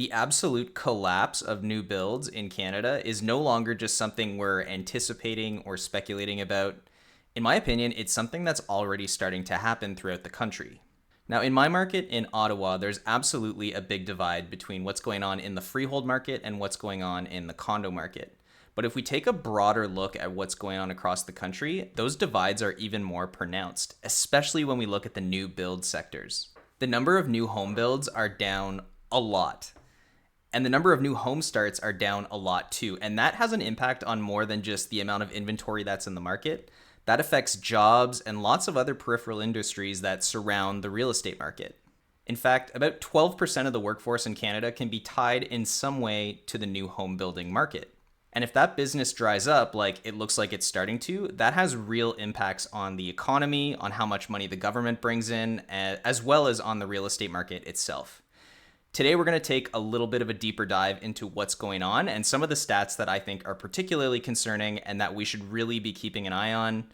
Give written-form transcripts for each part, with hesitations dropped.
The absolute collapse of new builds in Canada is no longer just something we're anticipating or speculating about. In my opinion, it's something that's already starting to happen throughout the country. Now, in my market in Ottawa, there's absolutely a big divide between what's going on in the freehold market and what's going on in the condo market. But if we take a broader look at what's going on across the country, those divides are even more pronounced, especially when we look at the new build sectors. The number of new home builds are down a lot. And the number of new home starts are down a lot too. And that has an impact on more than just the amount of inventory that's in the market. That affects jobs and lots of other peripheral industries that surround the real estate market. In fact, about 12% of the workforce in Canada can be tied in some way to the new home building market. And if that business dries up, like it looks like it's starting to, that has real impacts on the economy, on how much money the government brings in, as well as on the real estate market itself. Today, we're going to take a little bit of a deeper dive into what's going on and some of the stats that I think are particularly concerning and that we should really be keeping an eye on.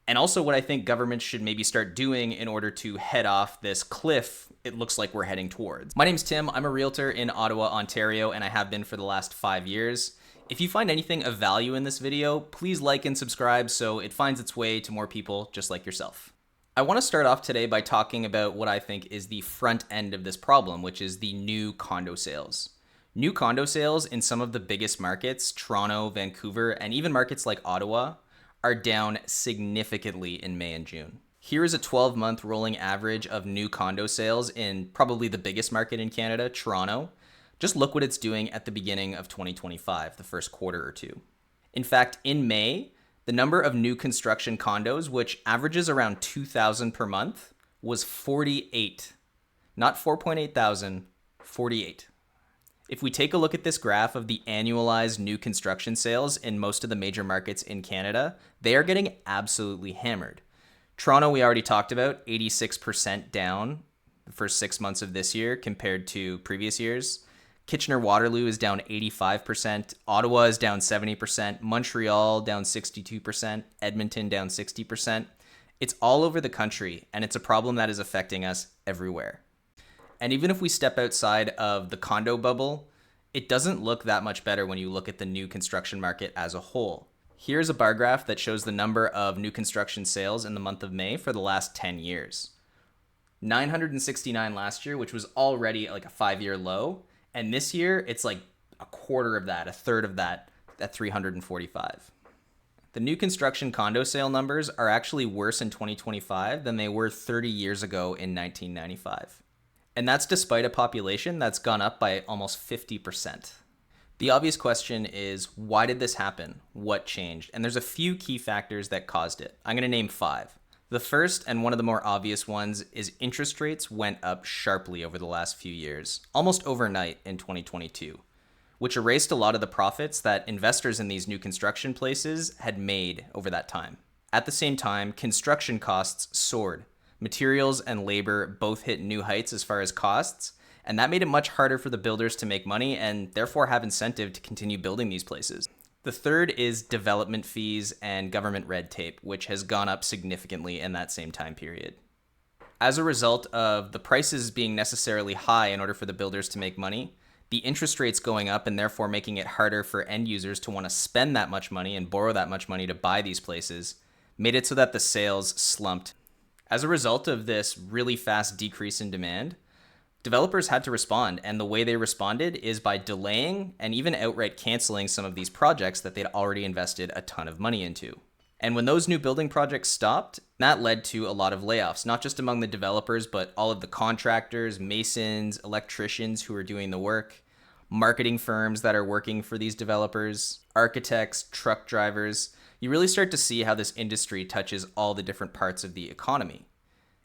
And also what I think governments should maybe start doing in order to head off this cliff it looks like we're heading towards. My name's Tim. I'm a realtor in Ottawa, Ontario, and I have been for the last 5 years. If you find anything of value in this video, please like and subscribe so it finds its way to more people just like yourself. I want to start off today by talking about what I think is the front end of this problem, which is the new condo sales. New condo sales in some of the biggest markets, Toronto, Vancouver, and even markets like Ottawa, are down significantly in May and June. Here is a 12-month rolling average of new condo sales in probably the biggest market in Canada, Toronto. Just look what it's doing at the beginning of 2025, the first quarter or two. In fact, in May, the number of new construction condos, which averages around 2,000 per month, was 48. Not 4.8 thousand, 48. If we take a look at this graph of the annualized new construction sales in most of the major markets in Canada, they are getting absolutely hammered. Toronto, we already talked about, 86% down the first 6 months of this year compared to previous years. Kitchener-Waterloo is down 85%, Ottawa is down 70%, Montreal down 62%, Edmonton down 60%. It's all over the country, and it's a problem that is affecting us everywhere. And even if we step outside of the condo bubble, it doesn't look that much better when you look at the new construction market as a whole. Here's a bar graph that shows the number of new construction sales in the month of May for the last 10 years. 969 last year, which was already like a 5-year low. And this year, it's like a quarter of that, a third of that, at 345. The new construction condo sale numbers are actually worse in 2025 than they were 30 years ago in 1995. And that's despite a population that's gone up by almost 50%. The obvious question is, why did this happen? What changed? And there's a few key factors that caused it. I'm going to name 5. The first, and one of the more obvious ones, is interest rates went up sharply over the last few years, almost overnight in 2022, which erased a lot of the profits that investors in these new construction places had made over that time. At the same time, construction costs soared. Materials and labor both hit new heights as far as costs, and that made it much harder for the builders to make money and therefore have incentive to continue building these places. The third is development fees and government red tape, which has gone up significantly in that same time period. As a result of the prices being necessarily high in order for the builders to make money, the interest rates going up and therefore making it harder for end users to want to spend that much money and borrow that much money to buy these places, made it so that the sales slumped. As a result of this really fast decrease in demand, developers had to respond, and the way they responded is by delaying and even outright canceling some of these projects that they'd already invested a ton of money into. And when those new building projects stopped, that led to a lot of layoffs, not just among the developers, but all of the contractors, masons, electricians who are doing the work, marketing firms that are working for these developers, architects, truck drivers. You really start to see how this industry touches all the different parts of the economy.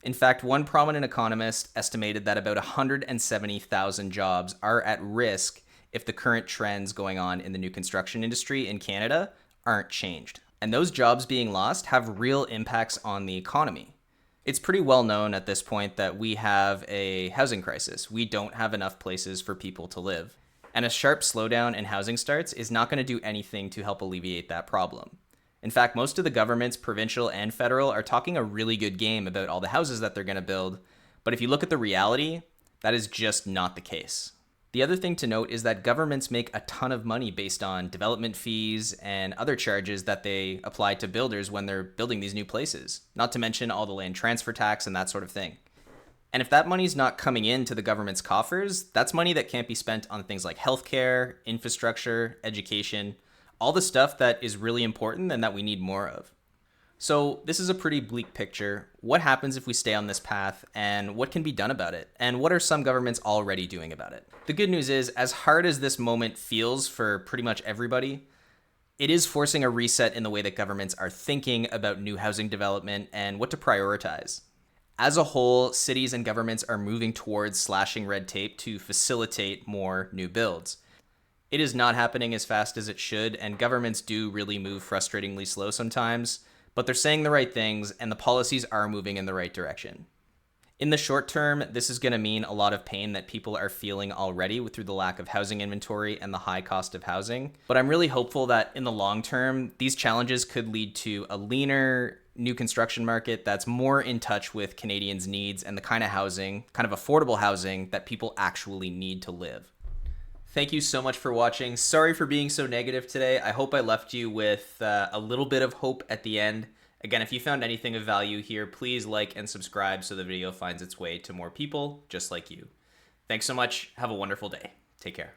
In fact, one prominent economist estimated that about 170,000 jobs are at risk if the current trends going on in the new construction industry in Canada aren't changed. And those jobs being lost have real impacts on the economy. It's pretty well known at this point that we have a housing crisis. We don't have enough places for people to live. And a sharp slowdown in housing starts is not going to do anything to help alleviate that problem. In fact, most of the governments, provincial and federal, are talking a really good game about all the houses that they're going to build. But if you look at the reality, that is just not the case. The other thing to note is that governments make a ton of money based on development fees and other charges that they apply to builders when they're building these new places, not to mention all the land transfer tax and that sort of thing. And if that money's not coming into the government's coffers, that's money that can't be spent on things like healthcare, infrastructure, education, all the stuff that is really important and that we need more of. So, this is a pretty bleak picture. What happens if we stay on this path, and what can be done about it? And what are some governments already doing about it? The good news is, as hard as this moment feels for pretty much everybody, it is forcing a reset in the way that governments are thinking about new housing development and what to prioritize. As a whole, cities and governments are moving towards slashing red tape to facilitate more new builds. It is not happening as fast as it should, and governments do really move frustratingly slow sometimes, but they're saying the right things and the policies are moving in the right direction. In the short term, this is going to mean a lot of pain that people are feeling already through the lack of housing inventory and the high cost of housing. But I'm really hopeful that in the long term, these challenges could lead to a leaner new construction market that's more in touch with Canadians' needs and the kind of housing, kind of affordable housing that people actually need to live. Thank you so much for watching. Sorry for being so negative today. I hope I left you with a little bit of hope at the end. Again, if you found anything of value here, please like and subscribe so the video finds its way to more people just like you. Thanks so much. Have a wonderful day. Take care.